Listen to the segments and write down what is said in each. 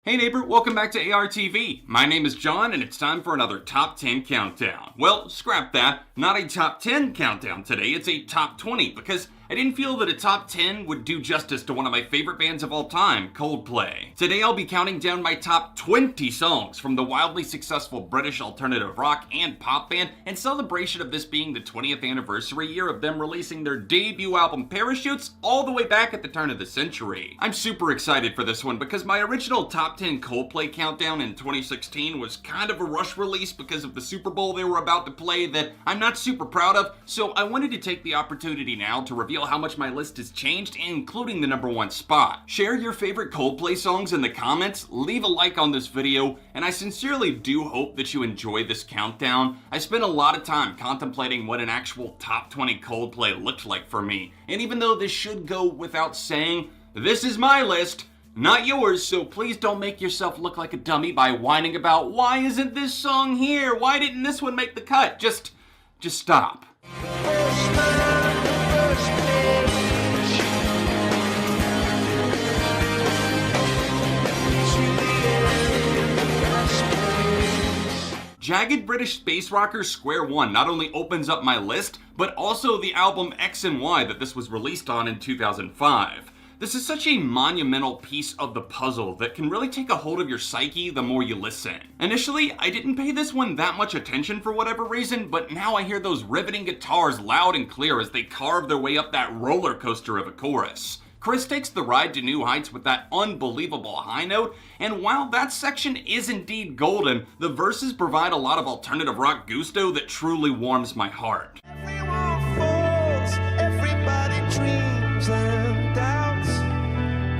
Hey neighbor, welcome back to ARTV. My name is John and it's time for another Top 10 Countdown. Well, scrap that. Not a Top 10 Countdown today, it's a Top 20 because I didn't feel that a Top 10 would do justice to one of my favorite bands of all time, Coldplay. Today I'll be counting down my top 20 songs from the wildly successful British alternative rock and pop band in celebration of this being the 20th anniversary year of them releasing their debut album Parachutes all the way back at the turn of the century. I'm super excited for this one because my original Top 10 Coldplay countdown in 2016 was kind of a rush release because of the Super Bowl they were about to play that I'm not super proud of, so I wanted to take the opportunity now to reveal how much my list has changed, including the number one spot. Share your favorite Coldplay songs in the comments, leave a like on this video, and I sincerely do hope that you enjoy this countdown. I spent a lot of time contemplating what an actual top 20 Coldplay looked like for me, and even though this should go without saying, this is my list, not yours, so please don't make yourself look like a dummy by whining about why isn't this song here? Why didn't this one make the cut? Just stop. Jagged British Space Rocker Square One not only opens up my list, but also the album X and Y that this was released on in 2005. This is such a monumental piece of the puzzle that can really take a hold of your psyche the more you listen. Initially, I didn't pay this one that much attention for whatever reason, but now I hear those riveting guitars loud and clear as they carve their way up that roller coaster of a chorus. Chris takes the ride to new heights with that unbelievable high note, and while that section is indeed golden, the verses provide a lot of alternative rock gusto that truly warms my heart. Everyone falls, everybody dreams and doubts.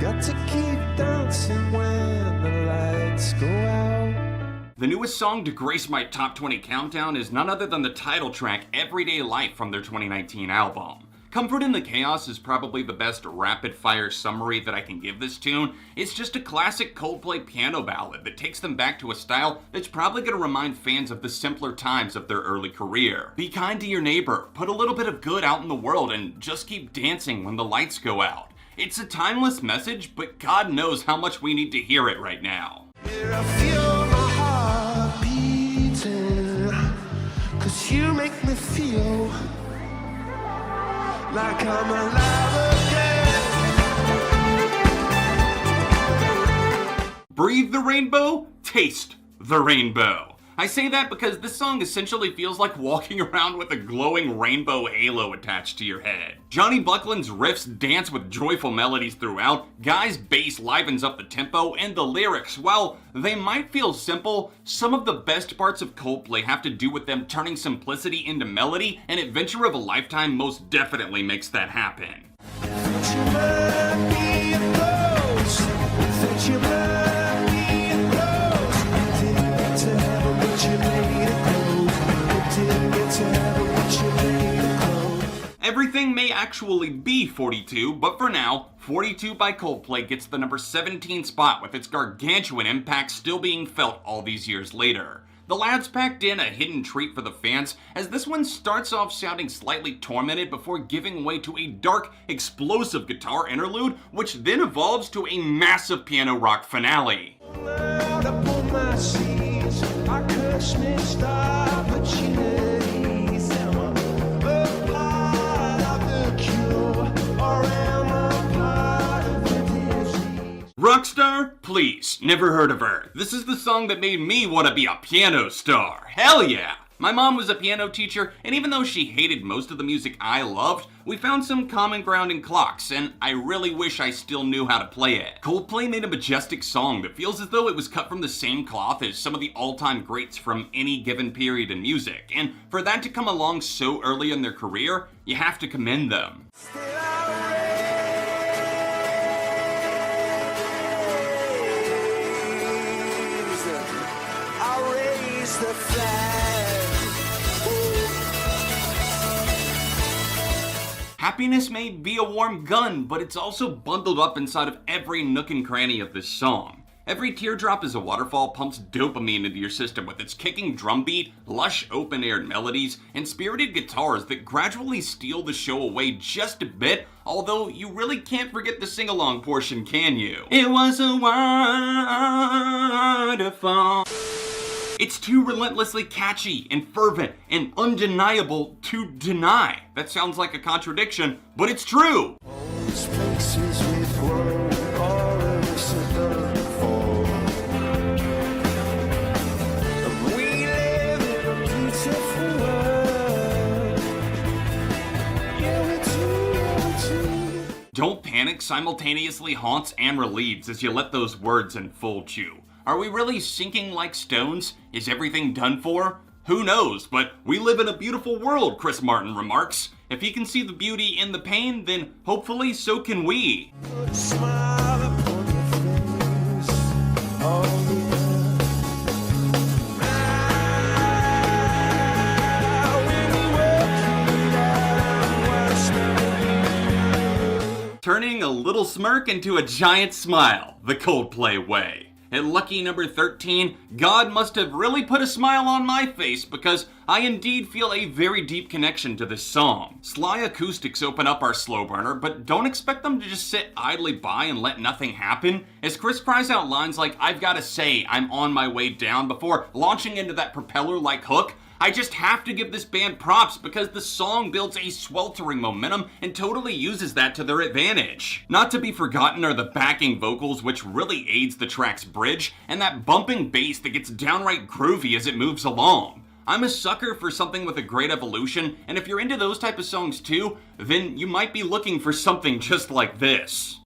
Got to keep dancing when the lights go out. The newest song to grace my top 20 countdown is none other than the title track Everyday Life from their 2019 album. Comfort in the Chaos is probably the best rapid-fire summary that I can give this tune. It's just a classic Coldplay piano ballad that takes them back to a style that's probably going to remind fans of the simpler times of their early career. Be kind to your neighbor, put a little bit of good out in the world, and just keep dancing when the lights go out. It's a timeless message, but God knows how much we need to hear it right now. Here I feel my heart beating, 'cause you make me feel like I'm alive again. Breathe the rainbow, taste the rainbow. I say that because this song essentially feels like walking around with a glowing rainbow halo attached to your head. Johnny Buckland's riffs dance with joyful melodies throughout, Guy's bass livens up the tempo, and the lyrics, while they might feel simple, some of the best parts of Coldplay have to do with them turning simplicity into melody, and Adventure of a Lifetime most definitely makes that happen. Everything may actually be 42, but for now, 42 by Coldplay gets the number 17 spot with its gargantuan impact still being felt all these years later. The lads packed in a hidden treat for the fans as this one starts off sounding slightly tormented before giving way to a dark, explosive guitar interlude, which then evolves to a massive piano rock finale. Rockstar? Please, never heard of her. This is the song that made me want to be a piano star. Hell yeah! My mom was a piano teacher, and even though she hated most of the music I loved, we found some common ground in clocks, and I really wish I still knew how to play it. Coldplay made a majestic song that feels as though it was cut from the same cloth as some of the all-time greats from any given period in music, and for that to come along so early in their career, you have to commend them. The flag. Happiness may be a warm gun, but it's also bundled up inside of every nook and cranny of this song. Every teardrop is a waterfall pumps dopamine into your system with its kicking drum beat, lush open-aired melodies, and spirited guitars that gradually steal the show away just a bit, although you really can't forget the sing-along portion, can you? It was a waterfall. It's too relentlessly catchy and fervent and undeniable to deny. That sounds like a contradiction, but it's true. Those places with one always done for. We live in a beautiful world. Yeah, we do. Don't panic simultaneously haunts and relieves as you let those words enfold you. Are we really sinking like stones? Is everything done for? Who knows, but we live in a beautiful world, Chris Martin remarks. If he can see the beauty in the pain, then hopefully so can we. Put a smile upon your face. Oh, yeah. Turning a little smirk into a giant smile, the Coldplay way. At lucky number 13, God must have really put a smile on my face because I indeed feel a very deep connection to this song. Sly acoustics open up our slow burner, but don't expect them to just sit idly by and let nothing happen. As Chris cries out lines like, "I've gotta say, I'm on my way down," before launching into that propeller-like hook, I just have to give this band props because the song builds a sweltering momentum and totally uses that to their advantage. Not to be forgotten are the backing vocals, which really aids the track's bridge, and that bumping bass that gets downright groovy as it moves along. I'm a sucker for something with a great evolution, and if you're into those type of songs too, then you might be looking for something just like this.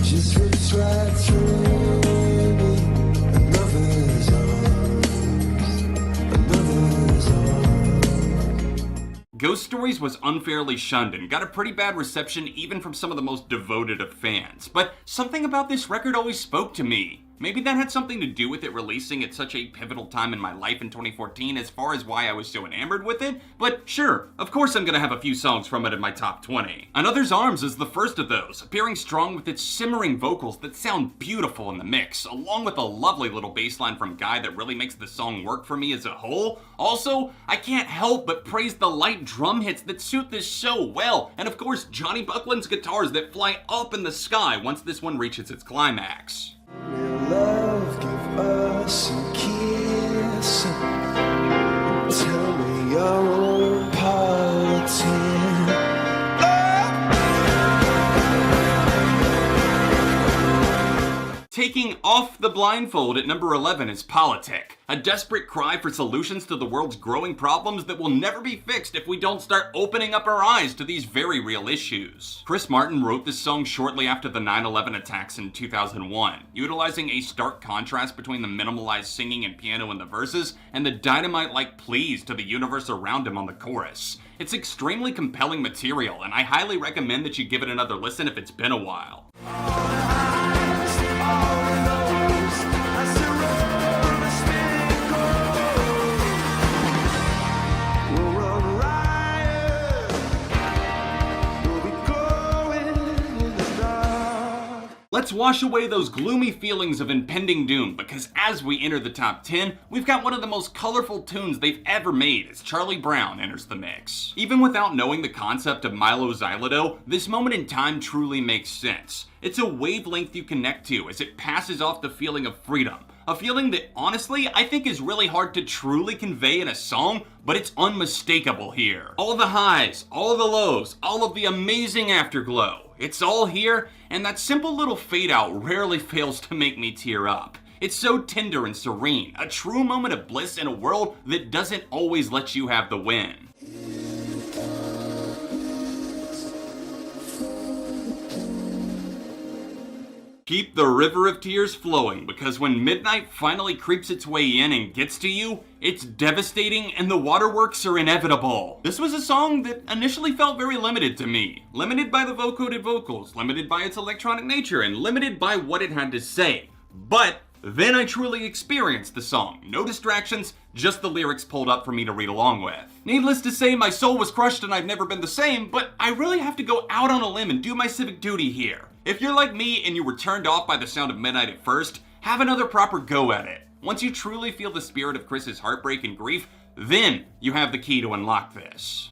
Just rips right through me. Another's Ghost Stories was unfairly shunned and got a pretty bad reception even from some of the most devoted of fans. But something about this record always spoke to me. Maybe that had something to do with it releasing at such a pivotal time in my life in 2014 as far as why I was so enamored with it, but sure, of course I'm gonna have a few songs from it in my top 20. Another's Arms is the first of those, appearing strong with its simmering vocals that sound beautiful in the mix, along with a lovely little bass line from Guy that really makes the song work for me as a whole. Also, I can't help but praise the light drum hits that suit this so well, and of course Johnny Buckland's guitars that fly up in the sky once this one reaches its climax. Will love give us a kiss? Tell me your own politic. Taking off the blindfold at number 11 is POLITIK, a desperate cry for solutions to the world's growing problems that will never be fixed if we don't start opening up our eyes to these very real issues. Chris Martin wrote this song shortly after the 9/11 attacks in 2001, utilizing a stark contrast between the minimalized singing and piano in the verses and the dynamite-like pleas to the universe around him on the chorus. It's extremely compelling material, and I highly recommend that you give it another listen if it's been a while. Let's wash away those gloomy feelings of impending doom, because as we enter the top 10, we've got one of the most colorful tunes they've ever made as Charlie Brown enters the mix. Even without knowing the concept of Mylo Xyloto, this moment in time truly makes sense. It's a wavelength you connect to as it passes off the feeling of freedom. A feeling that, honestly, I think is really hard to truly convey in a song, but it's unmistakable here. All the highs, all the lows, all of the amazing afterglow. It's all here, and that simple little fade out rarely fails to make me tear up. It's so tender and serene, a true moment of bliss in a world that doesn't always let you have the win. Keep the river of tears flowing, because when midnight finally creeps its way in and gets to you, it's devastating and the waterworks are inevitable. This was a song that initially felt very limited to me. Limited by the vocoded vocals, limited by its electronic nature, and limited by what it had to say. But then I truly experienced the song. No distractions, just the lyrics pulled up for me to read along with. Needless to say, my soul was crushed and I've never been the same, but I really have to go out on a limb and do my civic duty here. If you're like me and you were turned off by the sound of midnight at first, have another proper go at it. Once you truly feel the spirit of Chris's heartbreak and grief, then you have the key to unlock this.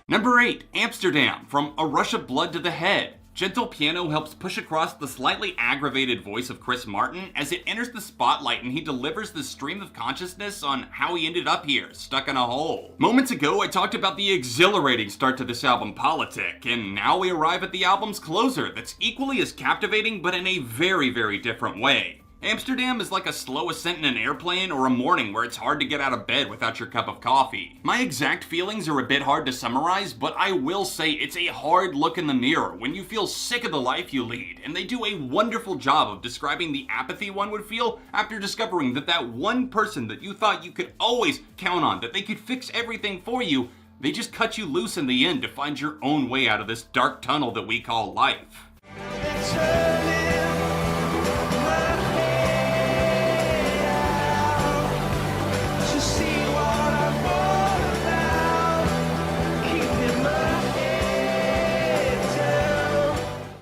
Number 8, Amsterdam, from A Rush of Blood to the Head. Gentle piano helps push across the slightly aggravated voice of Chris Martin as it enters the spotlight and he delivers the stream of consciousness on how he ended up here, stuck in a hole. Moments ago, I talked about the exhilarating start to this album, POLITIK, and now we arrive at the album's closer that's equally as captivating but in a very, very different way. Amsterdam is like a slow ascent in an airplane or a morning where it's hard to get out of bed without your cup of coffee. My exact feelings are a bit hard to summarize, but I will say it's a hard look in the mirror when you feel sick of the life you lead, and they do a wonderful job of describing the apathy one would feel after discovering that that one person that you thought you could always count on, that they could fix everything for you, they just cut you loose in the end to find your own way out of this dark tunnel that we call life.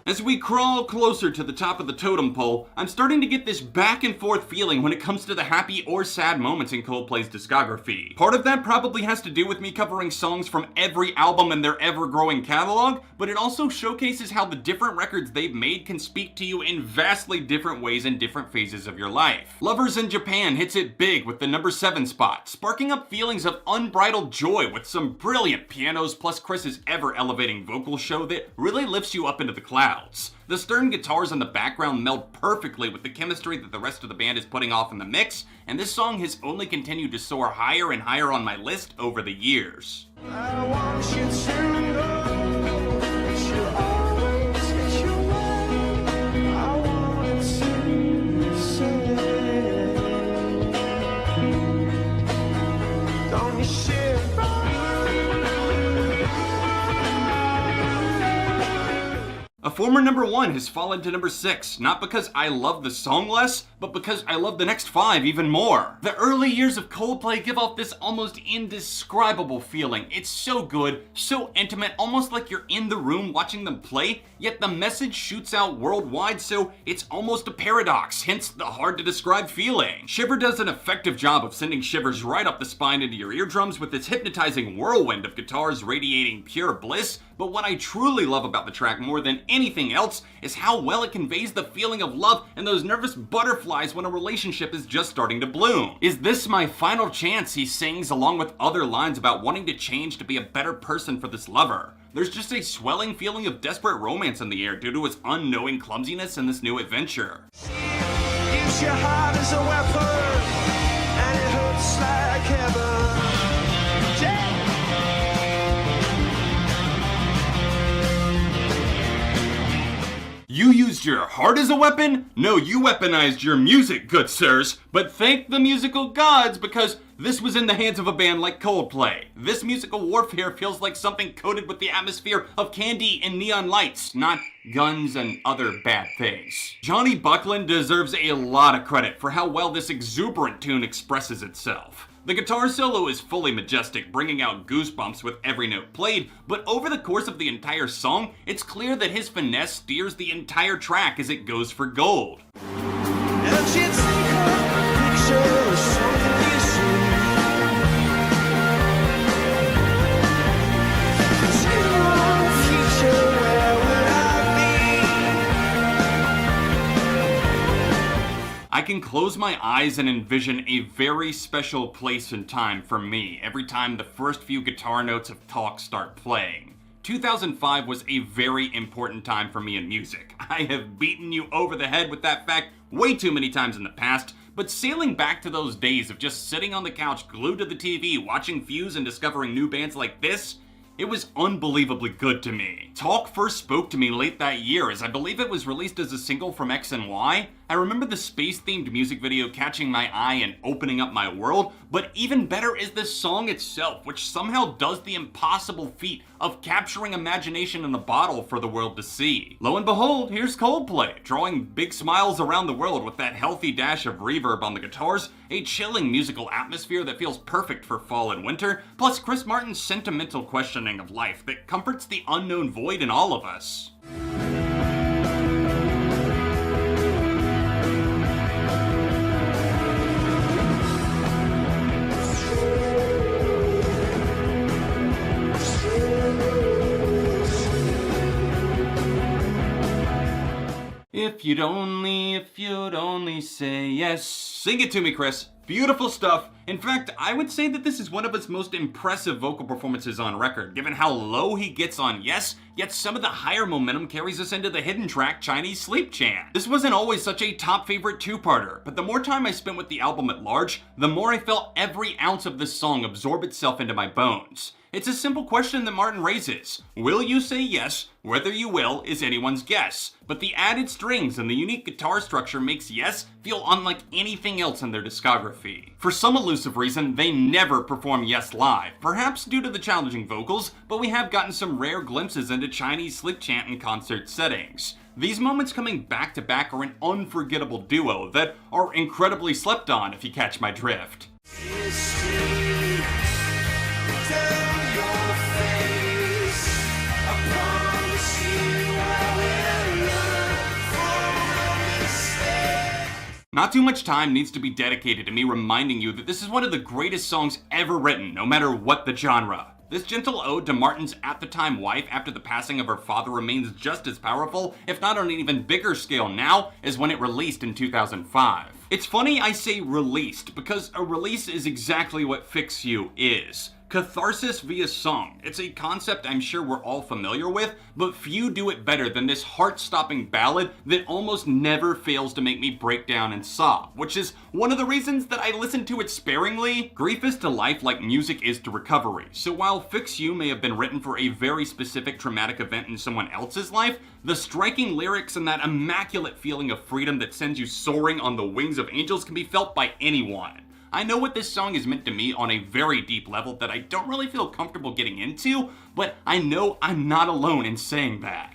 As we crawl closer to the top of the totem pole, I'm starting to get this back and forth feeling when it comes to the happy or sad moments in Coldplay's discography. Part of that probably has to do with me covering songs from every album in their ever-growing catalog, but it also showcases how the different records they've made can speak to you in vastly different ways in different phases of your life. Lovers in Japan hits it big with the number 7 spot, sparking up feelings of unbridled joy with some brilliant pianos plus Chris's ever-elevating vocal show that really lifts you up into the clouds. The stern guitars in the background meld perfectly with the chemistry that the rest of the band is putting off in the mix, and this song has only continued to soar higher and higher on my list over the years. I want you to know that you always get your way. I wanted to say, don't you shiver? A former number 1 has fallen to number 6, not because I love the song less, but because I love the next 5 even more. The early years of Coldplay give off this almost indescribable feeling. It's so good, so intimate, almost like you're in the room watching them play, yet the message shoots out worldwide, so it's almost a paradox, hence the hard to describe feeling. Shiver does an effective job of sending shivers right up the spine into your eardrums with its hypnotizing whirlwind of guitars radiating pure bliss, but what I truly love about the track more than anything else is how well it conveys the feeling of love and those nervous butterflies when a relationship is just starting to bloom. Is this my final chance, he sings, along with other lines about wanting to change to be a better person for this lover. There's just a swelling feeling of desperate romance in the air due to his unknowing clumsiness in this new adventure. Use your heart as a weapon, and it hurts like heaven. Yeah. You used your heart as a weapon? No, you weaponized your music, good sirs. But thank the musical gods, because this was in the hands of a band like Coldplay. This musical warfare feels like something coated with the atmosphere of candy and neon lights, not guns and other bad things. Johnny Buckland deserves a lot of credit for how well this exuberant tune expresses itself. The guitar solo is fully majestic, bringing out goosebumps with every note played, but over the course of the entire song, it's clear that his finesse steers the entire track as it goes for gold. And you take a picture of something you see. 'Cause in your future, where would I be? I can close my eyes and envision a very special place and time for me every time the first few guitar notes of Talk start playing. 2005 was a very important time for me in music. I have beaten you over the head with that fact way too many times in the past, but sailing back to those days of just sitting on the couch glued to the TV watching Fuse and discovering new bands like this, it was unbelievably good to me. Talk first spoke to me late that year as I believe it was released as a single from X and Y, I remember the space-themed music video catching my eye and opening up my world, but even better is the song itself, which somehow does the impossible feat of capturing imagination in a bottle for the world to see. Lo and behold, here's Coldplay, drawing big smiles around the world with that healthy dash of reverb on the guitars, a chilling musical atmosphere that feels perfect for fall and winter, plus Chris Martin's sentimental questioning of life that comforts the unknown void in all of us. If you'd only say yes. Sing it to me, Chris. Beautiful stuff. In fact, I would say that this is one of his most impressive vocal performances on record, given how low he gets on yes, yet some of the higher momentum carries us into the hidden track Chinese Sleep Chant. This wasn't always such a top favorite two-parter, but the more time I spent with the album at large, the more I felt every ounce of this song absorb itself into my bones. It's a simple question that Martin raises. Will you say yes? Whether you will is anyone's guess. But the added strings and the unique guitar structure makes yes feel unlike anything else in their discography. For some elusive reason, they never perform yes live, perhaps due to the challenging vocals, but we have gotten some rare glimpses into Chinese Sleep Chant in concert settings. These moments coming back to back are an unforgettable duo that are incredibly slept on, if you catch my drift. Not too much time needs to be dedicated to me reminding you that this is one of the greatest songs ever written, no matter what the genre. This gentle ode to Martin's at-the-time wife after the passing of her father remains just as powerful, if not on an even bigger scale now, as when it released in 2005. It's funny I say released, because a release is exactly what Fix You is. Catharsis via song. It's a concept I'm sure we're all familiar with, but few do it better than this heart-stopping ballad that almost never fails to make me break down and sob, which is one of the reasons that I listen to it sparingly. Grief is to life like music is to recovery, so while Fix You may have been written for a very specific traumatic event in someone else's life, the striking lyrics and that immaculate feeling of freedom that sends you soaring on the wings of angels can be felt by anyone. I know what this song is meant to me on a very deep level that I don't really feel comfortable getting into, but I know I'm not alone in saying that.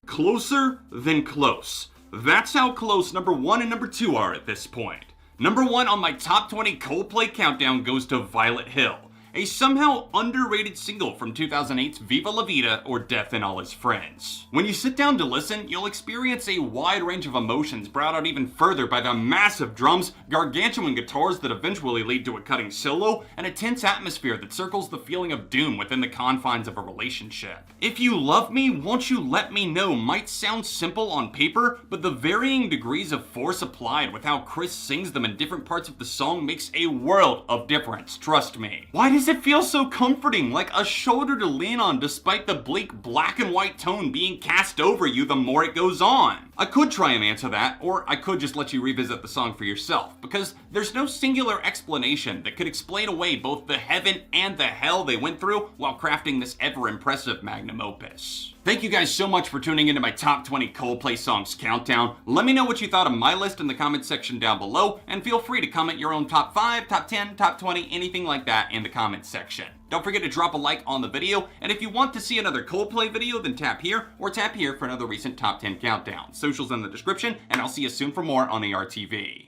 Closer than close. That's how close number 1 and number 2 are at this point. Number 1 on my top 20 Coldplay countdown goes to Violet Hill, a somehow underrated single from 2008's Viva La Vida or Death and All His Friends. When you sit down to listen, you'll experience a wide range of emotions brought out even further by the massive drums, gargantuan guitars that eventually lead to a cutting solo, and a tense atmosphere that circles the feeling of doom within the confines of a relationship. If You Love Me, Won't You Let Me Know might sound simple on paper, but the varying degrees of force applied with how Chris sings them in different parts of the song makes a world of difference, trust me. Why does it feel so comforting, like a shoulder to lean on despite the bleak black and white tone being cast over you the more it goes on? I could try and answer that, or I could just let you revisit the song for yourself, because there's no singular explanation that could explain away both the heaven and the hell they went through while crafting this ever-impressive magnum opus. Thank you guys so much for tuning into my top 20 Coldplay Songs countdown. Let me know what you thought of my list in the comments section down below, and feel free to comment your own top 5, top 10, top 20, anything like that in the comments section. Don't forget to drop a like on the video, and if you want to see another Coldplay video, then tap here, or tap here for another recent top 10 countdown. Socials in the description, and I'll see you soon for more on ARTV.